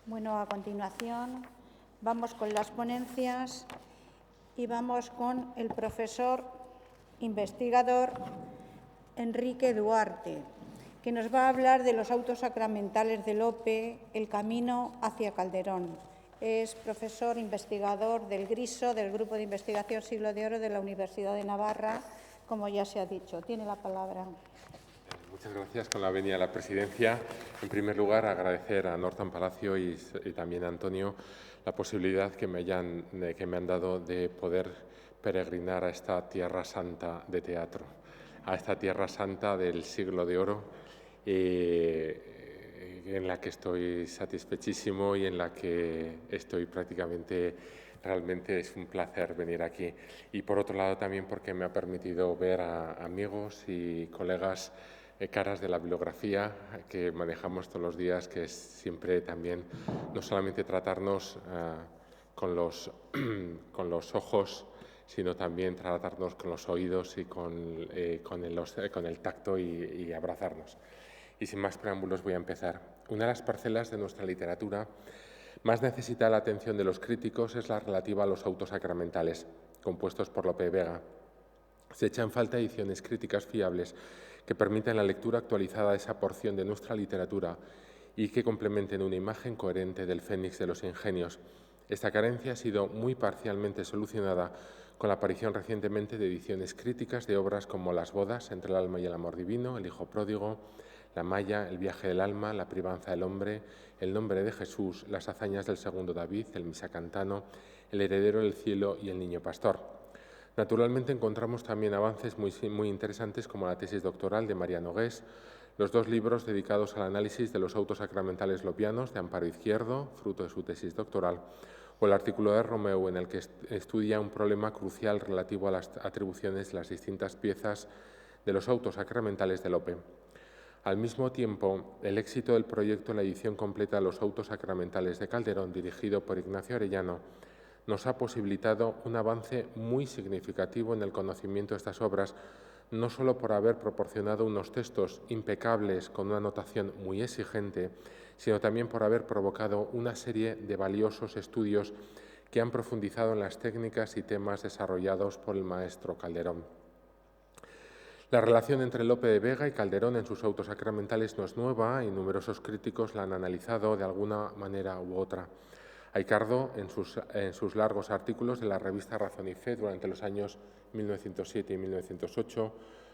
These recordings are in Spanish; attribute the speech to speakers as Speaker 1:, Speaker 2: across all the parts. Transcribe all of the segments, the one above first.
Speaker 1: Bueno, a continuación vamos con las ponencias y vamos con el profesor investigador Enrique Duarte, que nos va a hablar de los autos sacramentales de Lope, el camino hacia Calderón. Es profesor investigador del GRISO, del Grupo de Investigación Siglo de Oro de la Universidad de Navarra, como ya se ha dicho. Tiene la palabra.
Speaker 2: Muchas gracias. Con la venia a la presidencia, en primer lugar, agradecer a Norton Palacio y también a Antonio la posibilidad que me han dado de poder peregrinar a esta tierra santa de teatro, a esta tierra santa del siglo de oro, en la que estoy satisfechísimo y en la que estoy realmente es un placer venir aquí. Y por otro lado también porque me ha permitido ver a amigos y colegas, caras de la bibliografía que manejamos todos los días, que es siempre también no solamente tratarnos con los ojos, sino también tratarnos con los oídos y con el tacto y abrazarnos. Y sin más preámbulos voy a empezar. Una de las parcelas de nuestra literatura más necesita la atención de los críticos es la relativa a los autos sacramentales, compuestos por Lope de Vega. Se echan en falta ediciones críticas fiables que permitan la lectura actualizada de esa porción de nuestra literatura y que complementen una imagen coherente del Fénix de los Ingenios. Esta carencia ha sido muy parcialmente solucionada con la aparición recientemente de ediciones críticas de obras como Las bodas, Entre el alma y el amor divino, El hijo pródigo, La Maya, El viaje del alma, La privanza del hombre, El nombre de Jesús, Las hazañas del segundo David, El misacantano, El heredero del cielo y El niño pastor. Naturalmente encontramos también avances muy interesantes como la tesis doctoral de María Nogués, los dos libros dedicados al análisis de los autos sacramentales lopianos de Amparo Izquierdo, fruto de su tesis doctoral, o el artículo de Romeu en el que estudia un problema crucial relativo a las atribuciones de las distintas piezas de los autos sacramentales de Lope. Al mismo tiempo, el éxito del proyecto La edición completa de los autos sacramentales de Calderón, dirigido por Ignacio Arellano, nos ha posibilitado un avance muy significativo en el conocimiento de estas obras, no solo por haber proporcionado unos textos impecables con una notación muy exigente, sino también por haber provocado una serie de valiosos estudios que han profundizado en las técnicas y temas desarrollados por el maestro Calderón. La relación entre Lope de Vega y Calderón en sus autos sacramentales no es nueva y numerosos críticos la han analizado de alguna manera u otra. Aicardo, en sus largos artículos de la revista Razón y Fe durante los años 1907 y 1908,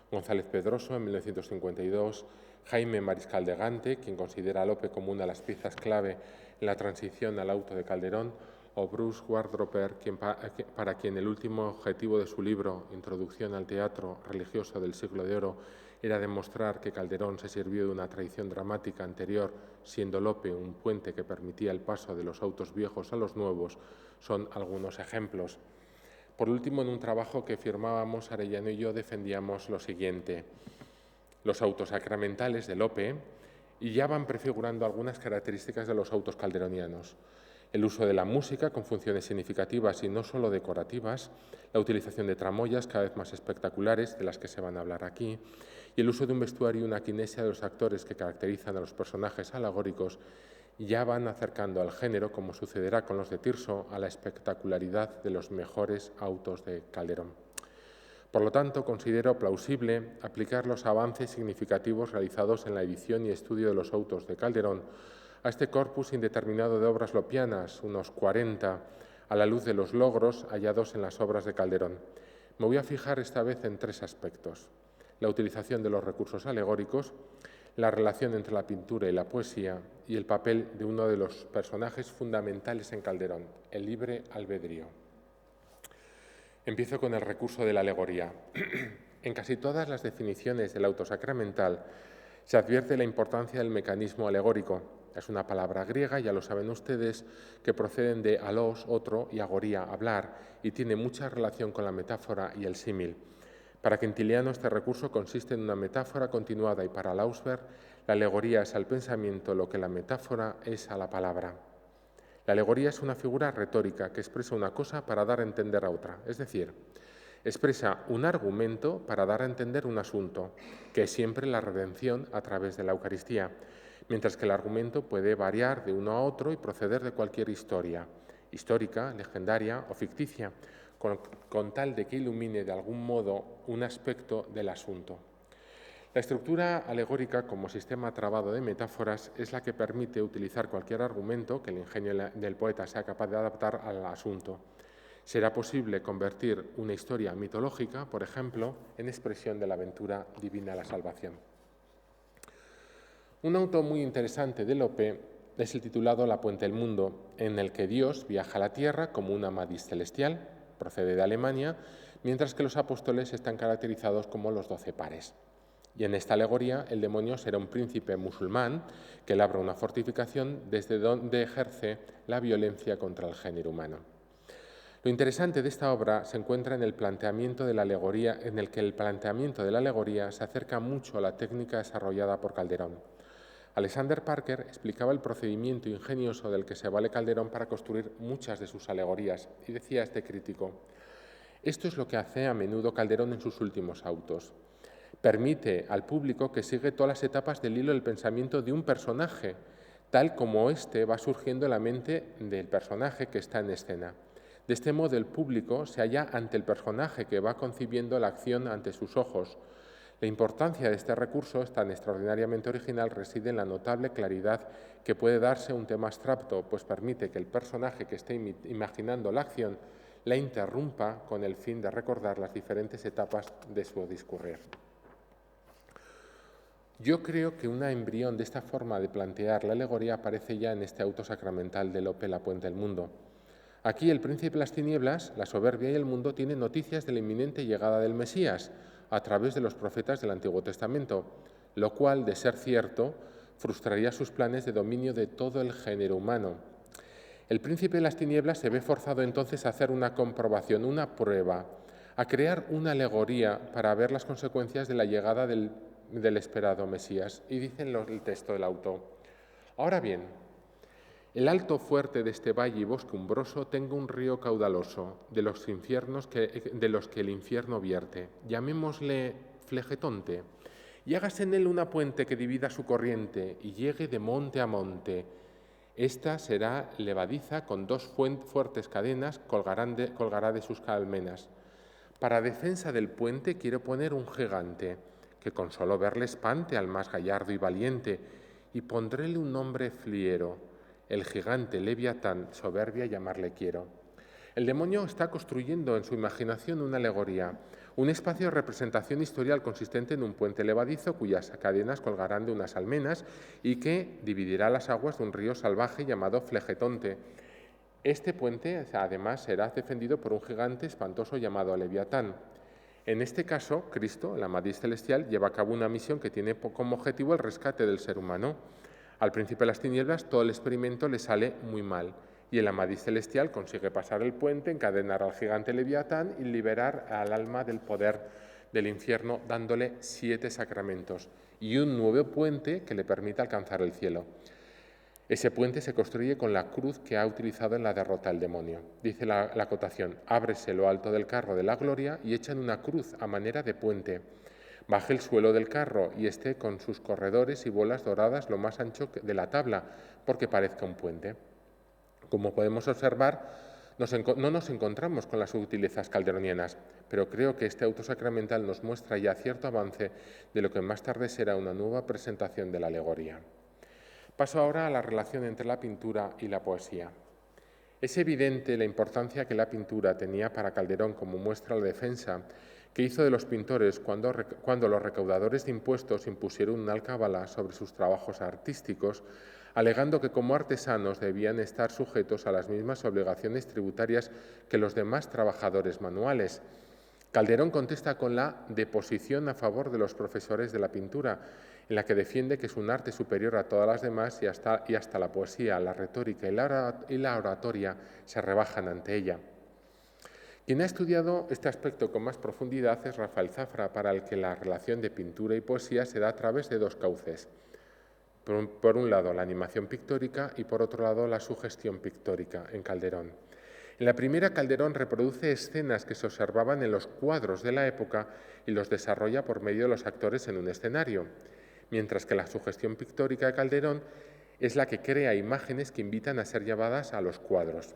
Speaker 2: González Pedroso en 1952, Jaime Mariscal de Gante, quien considera a Lope como una de las piezas clave en la transición al auto de Calderón, o Bruce Wardroper, para quien el último objetivo de su libro Introducción al teatro religioso del siglo de oro era demostrar que Calderón se sirvió de una tradición dramática anterior, siendo Lope un puente que permitía el paso de los autos viejos a los nuevos, son algunos ejemplos. Por último, en un trabajo que firmábamos Arellano y yo, defendíamos lo siguiente: los autos sacramentales de Lope y ya van prefigurando algunas características de los autos calderonianos. El uso de la música con funciones significativas y no solo decorativas, la utilización de tramoyas cada vez más espectaculares, de las que se van a hablar aquí, y el uso de un vestuario y una quinesia de los actores que caracterizan a los personajes alegóricos ya van acercando al género, como sucederá con los de Tirso, a la espectacularidad de los mejores autos de Calderón. Por lo tanto, considero plausible aplicar los avances significativos realizados en la edición y estudio de los autos de Calderón a este corpus indeterminado de obras lopianas, unos 40, a la luz de los logros hallados en las obras de Calderón. Me voy a fijar esta vez en tres aspectos: la utilización de los recursos alegóricos, la relación entre la pintura y la poesía y el papel de uno de los personajes fundamentales en Calderón, el libre albedrío. Empiezo con el recurso de la alegoría. En casi todas las definiciones del auto sacramental se advierte la importancia del mecanismo alegórico. Es una palabra griega, ya lo saben ustedes, que proceden de alos, otro, y agoría, hablar, y tiene mucha relación con la metáfora y el símil. Para Quintiliano este recurso consiste en una metáfora continuada y para Lausberg la alegoría es al pensamiento lo que la metáfora es a la palabra. La alegoría es una figura retórica que expresa una cosa para dar a entender a otra, es decir, expresa un argumento para dar a entender un asunto, que es siempre la redención a través de la Eucaristía, mientras que el argumento puede variar de uno a otro y proceder de cualquier historia, histórica, legendaria o ficticia, con tal de que ilumine de algún modo un aspecto del asunto. La estructura alegórica como sistema trabado de metáforas es la que permite utilizar cualquier argumento que el ingenio del poeta sea capaz de adaptar al asunto. Será posible convertir una historia mitológica, por ejemplo, en expresión de la aventura divina, la salvación. Un auto muy interesante de Lope es el titulado La Puente del Mundo, en el que Dios viaja a la tierra como un amadís celestial, procede de Alemania, mientras que los apóstoles están caracterizados como los 12 pares. Y en esta alegoría el demonio será un príncipe musulmán que labra una fortificación desde donde ejerce la violencia contra el género humano. Lo interesante de esta obra se encuentra en el planteamiento de la alegoría, en el que el planteamiento de la alegoría se acerca mucho a la técnica desarrollada por Calderón. Alexander Parker explicaba el procedimiento ingenioso del que se vale Calderón para construir muchas de sus alegorías y decía este crítico: esto es lo que hace a menudo Calderón en sus últimos autos. Permite al público que sigue todas las etapas del hilo del pensamiento de un personaje, tal como éste va surgiendo en la mente del personaje que está en escena. De este modo, el público se halla ante el personaje que va concibiendo la acción ante sus ojos. La importancia de este recurso es tan extraordinariamente original reside en la notable claridad que puede darse a un tema abstracto, pues permite que el personaje que esté imaginando la acción la interrumpa con el fin de recordar las diferentes etapas de su discurrir. Yo creo que un embrión de esta forma de plantear la alegoría aparece ya en este auto sacramental de Lope, La Puente del Mundo. Aquí el príncipe de las tinieblas, la soberbia y el mundo tienen noticias de la inminente llegada del Mesías a través de los profetas del Antiguo Testamento, lo cual, de ser cierto, frustraría sus planes de dominio de todo el género humano. El príncipe de las tinieblas se ve forzado entonces a hacer una comprobación, una prueba, a crear una alegoría para ver las consecuencias de la llegada del esperado Mesías. Y dice el texto del autor: ahora bien, el alto fuerte de este valle y bosque umbroso tenga un río caudaloso de los que el infierno vierte, llamémosle Flegetonte, y hágase en él una puente que divida su corriente y llegue de monte a monte. Esta será levadiza con 2 fuertes cadenas, colgará de sus almenas. Para defensa del puente quiero poner un gigante, que con solo verle espante al más gallardo y valiente, y pondréle un nombre fliero, el gigante Leviatán, soberbia llamarle quiero. El demonio está construyendo en su imaginación una alegoría, un espacio de representación historial consistente en un puente levadizo cuyas cadenas colgarán de unas almenas y que dividirá las aguas de un río salvaje llamado Flegetonte. Este puente, además, será defendido por un gigante espantoso llamado Leviatán. En este caso, Cristo, el amadís celestial, lleva a cabo una misión que tiene como objetivo el rescate del ser humano. Al príncipe de las tinieblas todo el experimento le sale muy mal y el amadís celestial consigue pasar el puente, encadenar al gigante Leviatán y liberar al alma del poder del infierno dándole 7 sacramentos y un nuevo puente que le permita alcanzar el cielo. Ese puente se construye con la cruz que ha utilizado en la derrota del demonio. Dice la acotación: ábrese lo alto del carro de la gloria y echan una cruz a manera de puente. Baje el suelo del carro y esté con sus corredores y bolas doradas lo más ancho de la tabla, porque parezca un puente. Como podemos observar, no nos encontramos con las sutilezas calderonianas, pero creo que este auto sacramental nos muestra ya cierto avance de lo que más tarde será una nueva presentación de la alegoría. Paso ahora a la relación entre la pintura y la poesía. Es evidente la importancia que la pintura tenía para Calderón, como muestra la defensa que hizo de los pintores cuando los recaudadores de impuestos impusieron una alcabala sobre sus trabajos artísticos, alegando que como artesanos debían estar sujetos a las mismas obligaciones tributarias que los demás trabajadores manuales. Calderón contesta con la deposición a favor de los profesores de la pintura, en la que defiende que es un arte superior a todas las demás y hasta la poesía, la retórica y la oratoria se rebajan ante ella. Quien ha estudiado este aspecto con más profundidad es Rafael Zafra, para el que la relación de pintura y poesía se da a través de 2 cauces. Por un lado, la animación pictórica y por otro lado, la sugestión pictórica en Calderón. En la primera, Calderón reproduce escenas que se observaban en los cuadros de la época y los desarrolla por medio de los actores en un escenario, mientras que la sugestión pictórica de Calderón es la que crea imágenes que invitan a ser llevadas a los cuadros.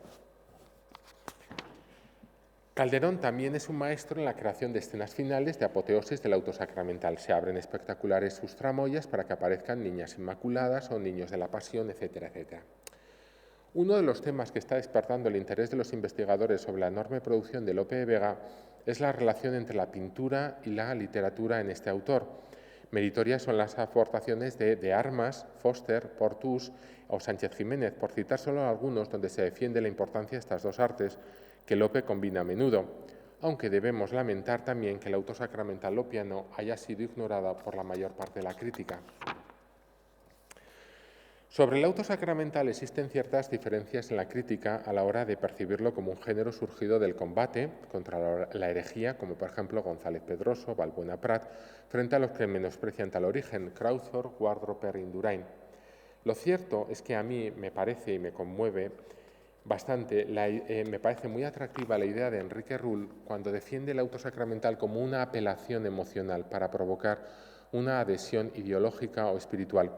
Speaker 2: Calderón también es un maestro en la creación de escenas finales de apoteosis del auto sacramental. Se abren espectaculares sus tramoyas para que aparezcan niñas inmaculadas o niños de la pasión, etcétera, etcétera. Uno de los temas que está despertando el interés de los investigadores sobre la enorme producción de Lope de Vega es la relación entre la pintura y la literatura en este autor. Meritorias son las aportaciones de Armas, Foster, Portús o Sánchez Jiménez, por citar solo algunos donde se defiende la importancia de estas dos artes que Lope combina a menudo, aunque debemos lamentar también que el auto sacramental lopiano haya sido ignorada por la mayor parte de la crítica. Sobre el auto sacramental existen ciertas diferencias en la crítica a la hora de percibirlo como un género surgido del combate contra la herejía, como por ejemplo González Pedroso, Balbuena Prat, frente a los que menosprecian tal origen, Crowthorpe, Wardroper e Indurain. Lo cierto es que a mí me parece y me conmueve bastante, me parece muy atractiva la idea de Enrique Rull cuando defiende el auto sacramental como una apelación emocional para provocar una adhesión ideológica o espiritual.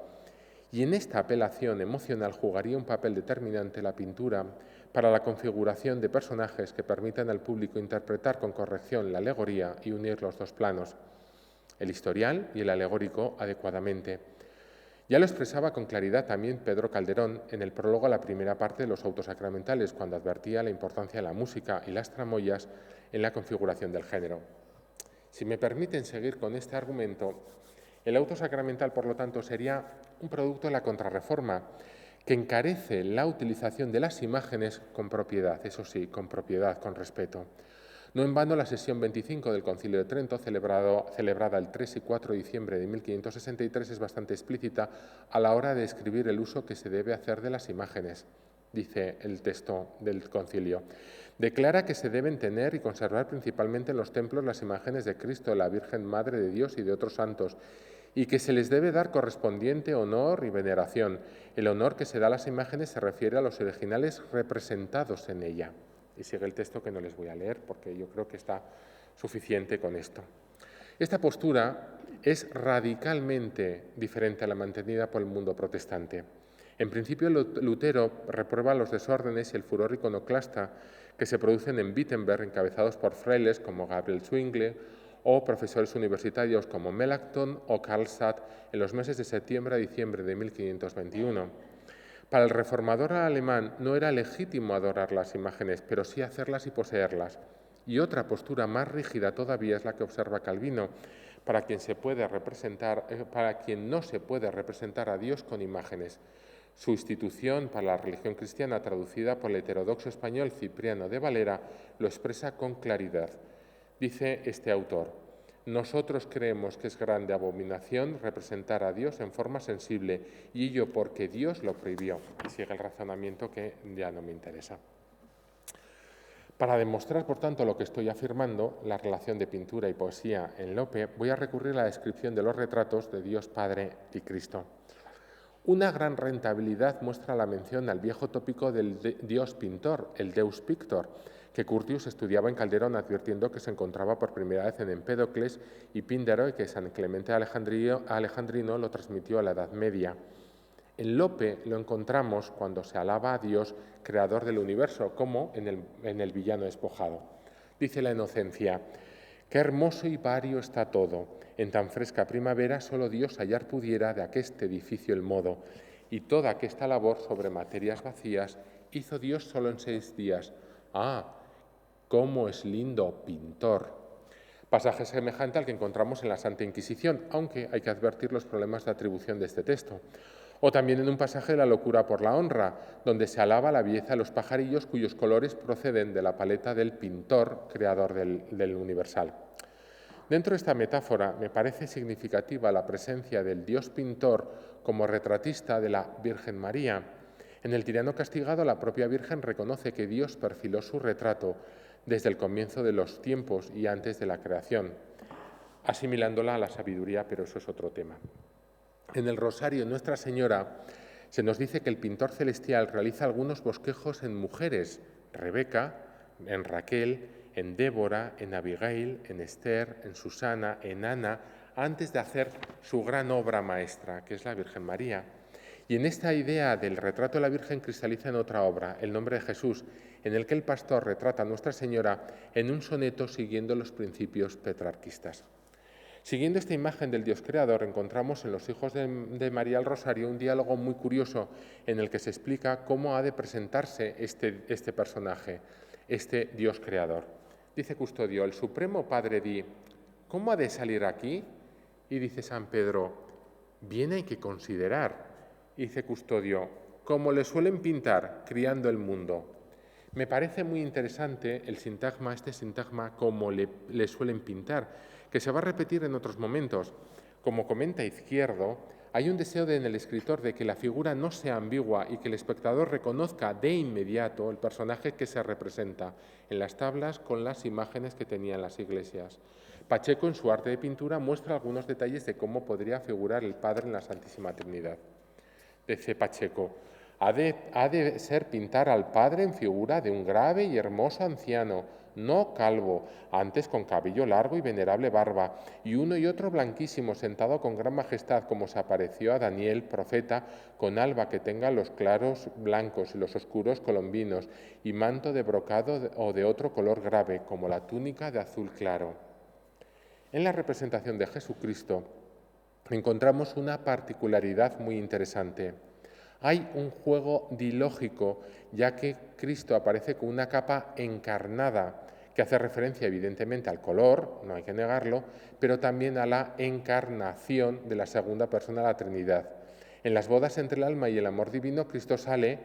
Speaker 2: Y en esta apelación emocional jugaría un papel determinante la pintura para la configuración de personajes que permitan al público interpretar con corrección la alegoría y unir los dos planos, el historial y el alegórico adecuadamente. Ya lo expresaba con claridad también Pedro Calderón en el prólogo a la primera parte de los autos sacramentales, cuando advertía la importancia de la música y las tramoyas en la configuración del género. Si me permiten seguir con este argumento, el auto sacramental, por lo tanto, sería un producto de la Contrarreforma que encarece la utilización de las imágenes con propiedad, eso sí, con propiedad, con respeto. No en vano la sesión 25 del Concilio de Trento, celebrada el 3 y 4 de diciembre de 1563, es bastante explícita a la hora de describir el uso que se debe hacer de las imágenes, dice el texto del concilio. Declara que se deben tener y conservar principalmente en los templos las imágenes de Cristo, la Virgen Madre de Dios y de otros santos, y que se les debe dar correspondiente honor y veneración. El honor que se da a las imágenes se refiere a los originales representados en ella. Y sigue el texto que no les voy a leer porque yo creo que está suficiente con esto. Esta postura es radicalmente diferente a la mantenida por el mundo protestante. En principio, Lutero reprueba los desórdenes y el furor iconoclasta que se producen en Wittenberg, encabezados por frailes como Gabriel Zwingli o profesores universitarios como Melanchthon o Karlstadt en los meses de septiembre a diciembre de 1521. Para el reformador alemán no era legítimo adorar las imágenes, pero sí hacerlas y poseerlas. Y otra postura más rígida todavía es la que observa Calvino, para quien no se puede representar a Dios con imágenes. Su institución para la religión cristiana, traducida por el heterodoxo español Cipriano de Valera, lo expresa con claridad. Dice este autor: nosotros creemos que es grande abominación representar a Dios en forma sensible, y ello porque Dios lo prohibió. Y sigue el razonamiento que ya no me interesa. Para demostrar, por tanto, lo que estoy afirmando, la relación de pintura y poesía en Lope, voy a recurrir a la descripción de los retratos de Dios Padre y Cristo. Una gran rentabilidad muestra la mención al viejo tópico del Dios pintor, el Deus Pictor, que Curtius estudiaba en Calderón, advirtiendo que se encontraba por primera vez en Empédocles y Píndaro y que San Clemente Alejandrino lo transmitió a la Edad Media. En Lope lo encontramos cuando se alaba a Dios, creador del universo, como en el villano despojado. Dice la Inocencia: qué hermoso y vario está todo. En tan fresca primavera solo Dios hallar pudiera de aqueste edificio el modo. Y toda aquesta labor sobre materias vacías hizo Dios solo en 6 días. ¡Ah! ¡Cómo es lindo pintor! Pasaje semejante al que encontramos en la Santa Inquisición, aunque hay que advertir los problemas de atribución de este texto. O también en un pasaje de la locura por la honra, donde se alaba la belleza de los pajarillos cuyos colores proceden de la paleta del pintor, creador del universal. Dentro de esta metáfora me parece significativa la presencia del Dios pintor como retratista de la Virgen María. En el tirano castigado, la propia Virgen reconoce que Dios perfiló su retrato desde el comienzo de los tiempos y antes de la creación, asimilándola a la sabiduría, pero eso es otro tema. En el Rosario Nuestra Señora se nos dice que el pintor celestial realiza algunos bosquejos en mujeres, Rebeca, en Raquel, en Débora, en Abigail, en Esther, en Susana, en Ana, antes de hacer su gran obra maestra, que es la Virgen María. Y en esta idea del retrato de la Virgen cristaliza en otra obra, El nombre de Jesús, en el que el pastor retrata a Nuestra Señora en un soneto siguiendo los principios petrarquistas. Siguiendo esta imagen del Dios creador, encontramos en los hijos de María al Rosario un diálogo muy curioso en el que se explica cómo ha de presentarse este personaje, este Dios creador. Dice Custodio, el Supremo Padre di, ¿cómo ha de salir aquí? Y dice San Pedro, bien hay que considerar. Y dice Custodio, como le suelen pintar, criando el mundo. Me parece muy interesante el sintagma, este sintagma como le suelen pintar, que se va a repetir en otros momentos. Como comenta Izquierdo, hay un deseo en el escritor de que la figura no sea ambigua y que el espectador reconozca de inmediato el personaje que se representa en las tablas con las imágenes que tenían las iglesias. Pacheco, en su arte de pintura, muestra algunos detalles de cómo podría figurar el Padre en la Santísima Trinidad. Dice Pacheco, ha de ser pintar al Padre en figura de un grave y hermoso anciano, no calvo, antes con cabello largo y venerable barba, y uno y otro blanquísimo, sentado con gran majestad, como se apareció a Daniel, profeta, con alba que tenga los claros blancos y los oscuros colombinos, y manto de brocado o de otro color grave, como la túnica de azul claro. En la representación de Jesucristo encontramos una particularidad muy interesante. Hay un juego dilógico, ya que Cristo aparece con una capa encarnada, que hace referencia evidentemente al color, no hay que negarlo, pero también a la encarnación de la segunda persona de la Trinidad. En las bodas entre el alma y el amor divino, Cristo sale,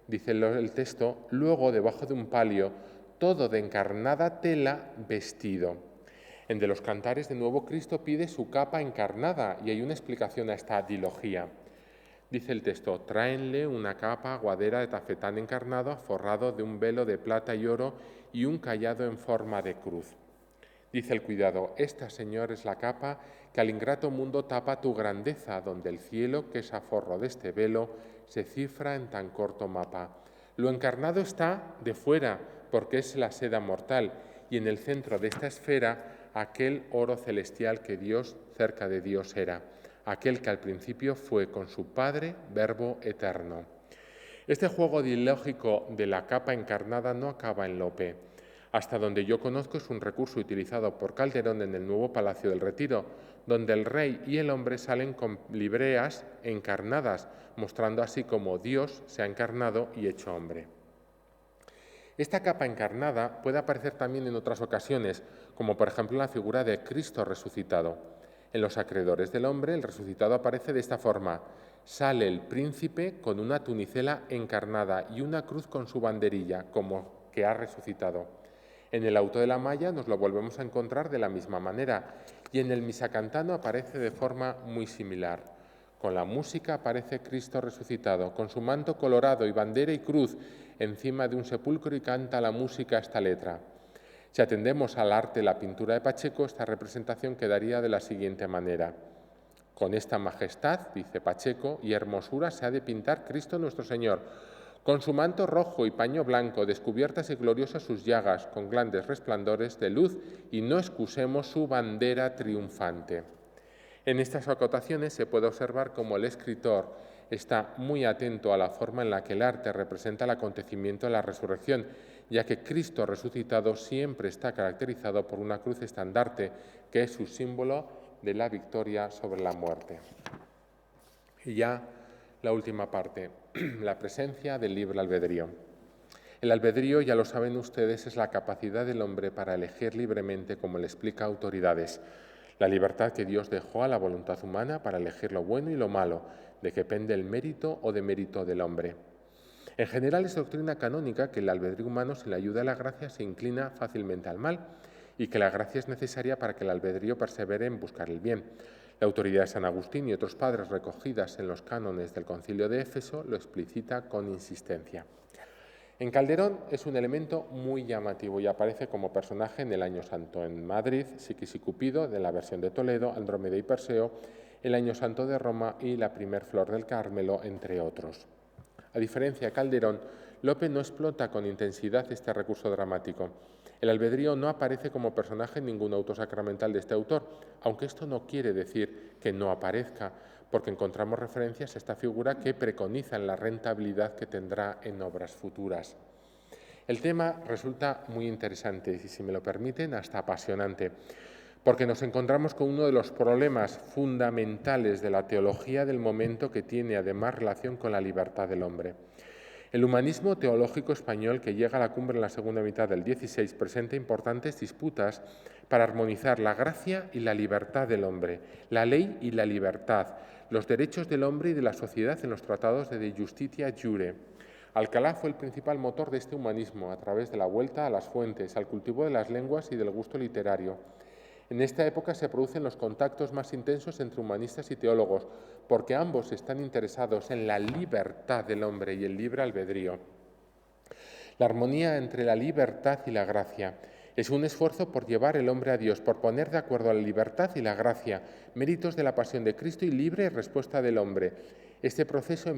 Speaker 2: dice el texto, luego debajo de un palio, todo de encarnada tela vestido. En de los cantares, de nuevo, Cristo pide su capa encarnada y hay una explicación a esta dilogía. Dice el texto, tráenle una capa aguadera de tafetán encarnado, forrado de un velo de plata y oro y un cayado en forma de cruz. Dice el cuidado, esta, Señor, es la capa que al ingrato mundo tapa tu grandeza, donde el cielo, que es aforro de este velo, se cifra en tan corto mapa. Lo encarnado está de fuera, porque es la seda mortal, y en el centro de esta esfera aquel oro celestial que Dios, cerca de Dios, era, aquel que al principio fue con su Padre, Verbo eterno. Este juego dilógico de la capa encarnada no acaba en Lope. Hasta donde yo conozco es un recurso utilizado por Calderón en el nuevo Palacio del Retiro, donde el rey y el hombre salen con libreas encarnadas, mostrando así cómo Dios se ha encarnado y hecho hombre. Esta capa encarnada puede aparecer también en otras ocasiones, como por ejemplo en la figura de Cristo resucitado. En los acreedores del hombre, el resucitado aparece de esta forma. Sale el príncipe con una tunicela encarnada y una cruz con su banderilla, como que ha resucitado. En el auto de la Maya nos lo volvemos a encontrar de la misma manera y en el misacantano aparece de forma muy similar. Con la música aparece Cristo resucitado, con su manto colorado y bandera y cruz encima de un sepulcro y canta la música esta letra. Si atendemos al arte de la pintura de Pacheco, esta representación quedaría de la siguiente manera. Con esta majestad, dice Pacheco, y hermosura se ha de pintar Cristo nuestro Señor, con su manto rojo y paño blanco, descubiertas y gloriosas sus llagas, con grandes resplandores de luz, y no excusemos su bandera triunfante. En estas acotaciones se puede observar cómo el escritor está muy atento a la forma en la que el arte representa el acontecimiento de la resurrección, ya que Cristo resucitado siempre está caracterizado por una cruz estandarte, que es su símbolo de la victoria sobre la muerte. Y ya la última parte, la presencia del libre albedrío. El albedrío, ya lo saben ustedes, es la capacidad del hombre para elegir libremente, como le explica Autoridades, la libertad que Dios dejó a la voluntad humana para elegir lo bueno y lo malo, de que pende el mérito o demérito del hombre. En general es doctrina canónica que el albedrío humano, sin la ayuda de la gracia, se inclina fácilmente al mal y que la gracia es necesaria para que el albedrío persevere en buscar el bien. La autoridad de San Agustín y otros padres recogidas en los cánones del Concilio de Éfeso lo explicita con insistencia. En Calderón es un elemento muy llamativo y aparece como personaje en el Año Santo en Madrid, Psiquis y Cupido, de la versión de Toledo, Andrómeda y Perseo, el Año Santo de Roma y la primer Flor del Carmelo, entre otros. A diferencia de Calderón, Lope no explota con intensidad este recurso dramático. El albedrío no aparece como personaje en ningún auto sacramental de este autor, aunque esto no quiere decir que no aparezca, porque encontramos referencias a esta figura que preconizan la rentabilidad que tendrá en obras futuras. El tema resulta muy interesante y, si me lo permiten, hasta apasionante, porque nos encontramos con uno de los problemas fundamentales de la teología del momento, que tiene además relación con la libertad del hombre. El humanismo teológico español, que llega a la cumbre en la segunda mitad del XVI, presenta importantes disputas para armonizar la gracia y la libertad del hombre, la ley y la libertad, los derechos del hombre y de la sociedad en los tratados de Justitia Jure. Alcalá fue el principal motor de este humanismo, a través de la vuelta a las fuentes, al cultivo de las lenguas y del gusto literario. En esta época se producen los contactos más intensos entre humanistas y teólogos, porque ambos están interesados en la libertad del hombre y el libre albedrío. La armonía entre la libertad y la gracia es un esfuerzo por llevar el hombre a Dios, por poner de acuerdo a la libertad y la gracia, méritos de la pasión de Cristo y libre respuesta del hombre. Este proceso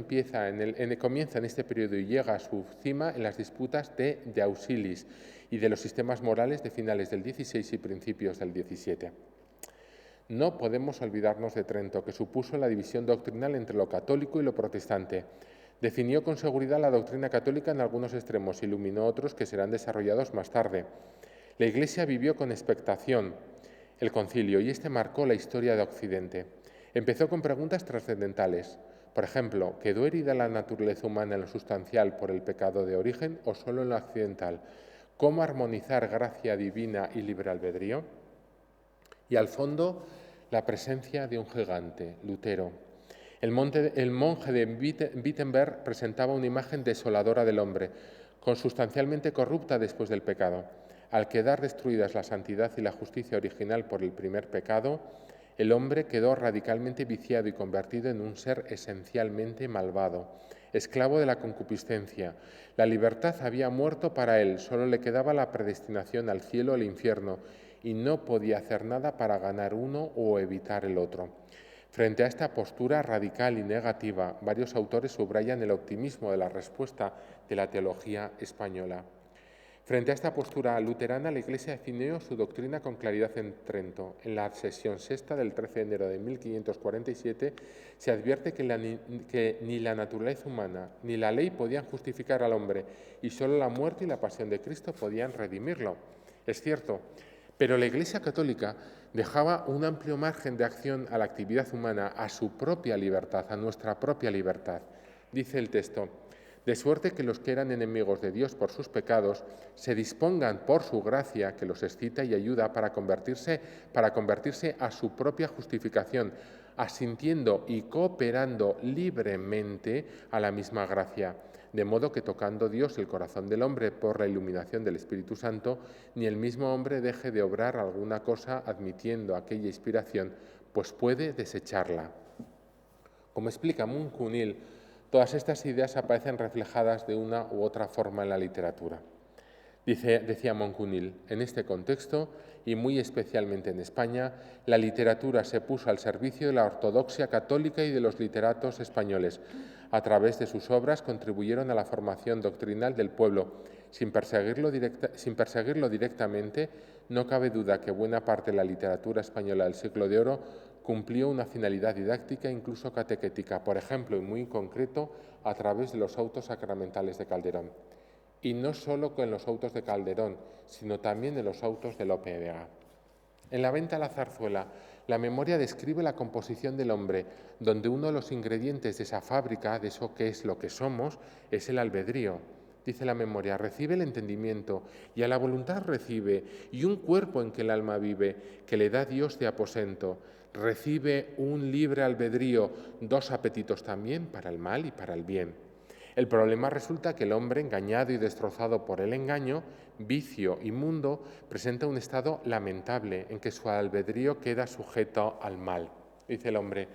Speaker 2: comienza en este periodo y llega a su cima en las disputas de Auxilis y de los sistemas morales de finales del XVI y principios del XVII. No podemos olvidarnos de Trento, que supuso la división doctrinal entre lo católico y lo protestante. Definió con seguridad la doctrina católica en algunos extremos, iluminó otros que serán desarrollados más tarde. La Iglesia vivió con expectación el concilio y este marcó la historia de Occidente. Empezó con preguntas trascendentales. Por ejemplo, ¿quedó herida la naturaleza humana en lo sustancial por el pecado de origen o solo en lo accidental? ¿Cómo armonizar gracia divina y libre albedrío? Y al fondo, la presencia de un gigante, Lutero. El monje de Wittenberg presentaba una imagen desoladora del hombre, consustancialmente corrupta después del pecado. Al quedar destruidas la santidad y la justicia original por el primer pecado, el hombre quedó radicalmente viciado y convertido en un ser esencialmente malvado, esclavo de la concupiscencia. La libertad había muerto para él, solo le quedaba la predestinación al cielo o al infierno, y no podía hacer nada para ganar uno o evitar el otro. Frente a esta postura radical y negativa, varios autores subrayan el optimismo de la respuesta de la teología española. Frente a esta postura luterana, la Iglesia definió su doctrina con claridad en Trento. En la sesión sexta del 13 de enero de 1547 se advierte que ni la naturaleza humana ni la ley podían justificar al hombre y solo la muerte y la pasión de Cristo podían redimirlo. Es cierto, pero la Iglesia católica dejaba un amplio margen de acción a la actividad humana, a su propia libertad, a nuestra propia libertad. Dice el texto: de suerte que los que eran enemigos de Dios por sus pecados se dispongan por su gracia, que los excita y ayuda para convertirse a su propia justificación, asintiendo y cooperando libremente a la misma gracia, de modo que tocando Dios el corazón del hombre por la iluminación del Espíritu Santo, ni el mismo hombre deje de obrar alguna cosa admitiendo aquella inspiración, pues puede desecharla. Como explica Munck-Cunil, todas estas ideas aparecen reflejadas de una u otra forma en la literatura. Decía Munck-Cunil, en este contexto, y muy especialmente en España, la literatura se puso al servicio de la ortodoxia católica y de los literatos españoles. A través de sus obras contribuyeron a la formación doctrinal del pueblo. Sin perseguirlo directamente, no cabe duda que buena parte de la literatura española del siglo de oro cumplió una finalidad didáctica, incluso catequética, por ejemplo, y muy concreto, a través de los autos sacramentales de Calderón. Y no solo con los autos de Calderón, sino también en los autos de Lope de Vega. En La venta a la zarzuela, la memoria describe la composición del hombre, donde uno de los ingredientes de esa fábrica, de eso que es lo que somos, es el albedrío. Dice la memoria: recibe el entendimiento y a la voluntad recibe, y un cuerpo en que el alma vive, que le da Dios de aposento. Recibe un libre albedrío, dos apetitos también, para el mal y para el bien. El problema resulta que el hombre, engañado y destrozado por el engaño, vicio y mundo, presenta un estado lamentable en que su albedrío queda sujeto al mal. Dice el hombre: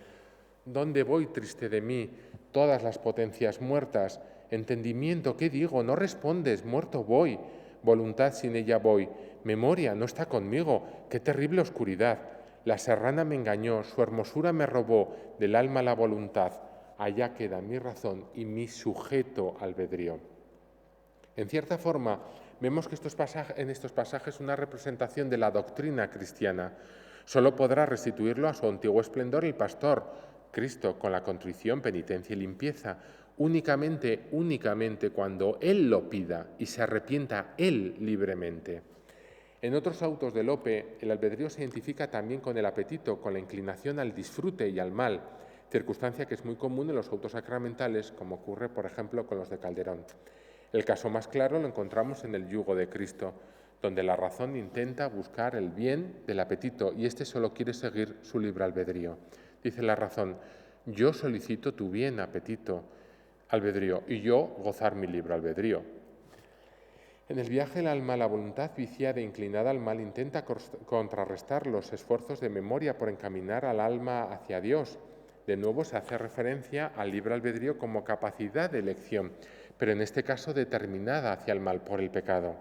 Speaker 2: ¿dónde voy, triste de mí? Todas las potencias muertas. Entendimiento, ¿qué digo? No respondes, muerto voy. Voluntad, sin ella voy. Memoria, no está conmigo. Qué terrible oscuridad. La serrana me engañó, su hermosura me robó, del alma la voluntad. Allá queda mi razón y mi sujeto albedrío. En cierta forma, vemos que en estos pasajes una representación de la doctrina cristiana. Solo podrá restituirlo a su antiguo esplendor el pastor, Cristo, con la contrición, penitencia y limpieza, únicamente cuando Él lo pida y se arrepienta Él libremente. En otros autos de Lope, el albedrío se identifica también con el apetito, con la inclinación al disfrute y al mal, circunstancia que es muy común en los autos sacramentales, como ocurre, por ejemplo, con los de Calderón. El caso más claro lo encontramos en el yugo de Cristo, donde la razón intenta buscar el bien del apetito y éste solo quiere seguir su libre albedrío. Dice la razón: yo solicito tu bien, apetito, albedrío, y yo gozar mi libre albedrío. En el viaje del alma, la voluntad viciada e inclinada al mal intenta contrarrestar los esfuerzos de memoria por encaminar al alma hacia Dios. De nuevo se hace referencia al libre albedrío como capacidad de elección, pero en este caso determinada hacia el mal por el pecado.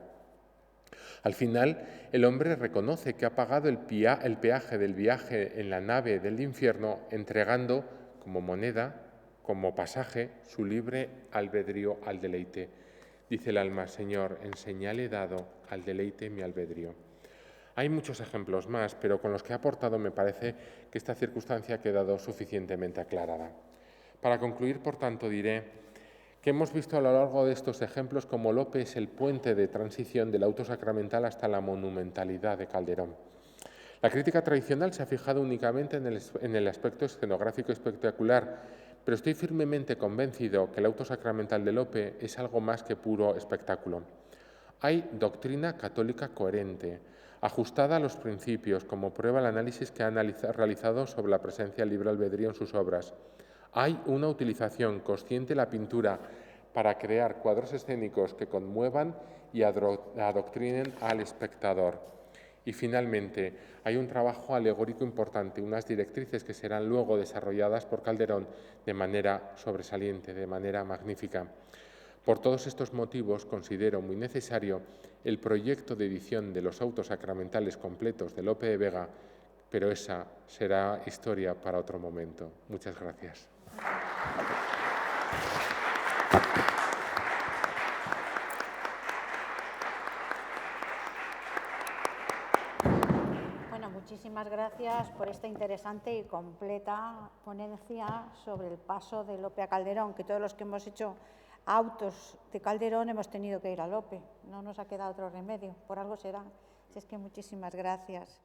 Speaker 2: Al final, el hombre reconoce que ha pagado el peaje del viaje en la nave del infierno, entregando como moneda, como pasaje, su libre albedrío al deleite. Dice el alma: Señor, en señal he dado al deleite mi albedrío. Hay muchos ejemplos más, pero con los que he aportado me parece que esta circunstancia ha quedado suficientemente aclarada. Para concluir, por tanto, diré que hemos visto a lo largo de estos ejemplos cómo Lope es el puente de transición del auto sacramental hasta la monumentalidad de Calderón. La crítica tradicional se ha fijado únicamente en el aspecto escenográfico espectacular, pero estoy firmemente convencido que el auto sacramental de Lope es algo más que puro espectáculo. Hay doctrina católica coherente, ajustada a los principios, como prueba el análisis que ha realizado sobre la presencia del libre albedrío en sus obras. Hay una utilización consciente de la pintura para crear cuadros escénicos que conmuevan y adoctrinen al espectador. Y finalmente, hay un trabajo alegórico importante, unas directrices que serán luego desarrolladas por Calderón de manera sobresaliente, de manera magnífica. Por todos estos motivos, considero muy necesario el proyecto de edición de los autos sacramentales completos de Lope de Vega, pero esa será historia para otro momento. Muchas gracias.
Speaker 1: Muchísimas gracias por esta interesante y completa ponencia sobre el paso de Lope a Calderón, que todos los que hemos hecho autos de Calderón hemos tenido que ir a Lope. No nos ha quedado otro remedio, por algo será. Así es que muchísimas gracias.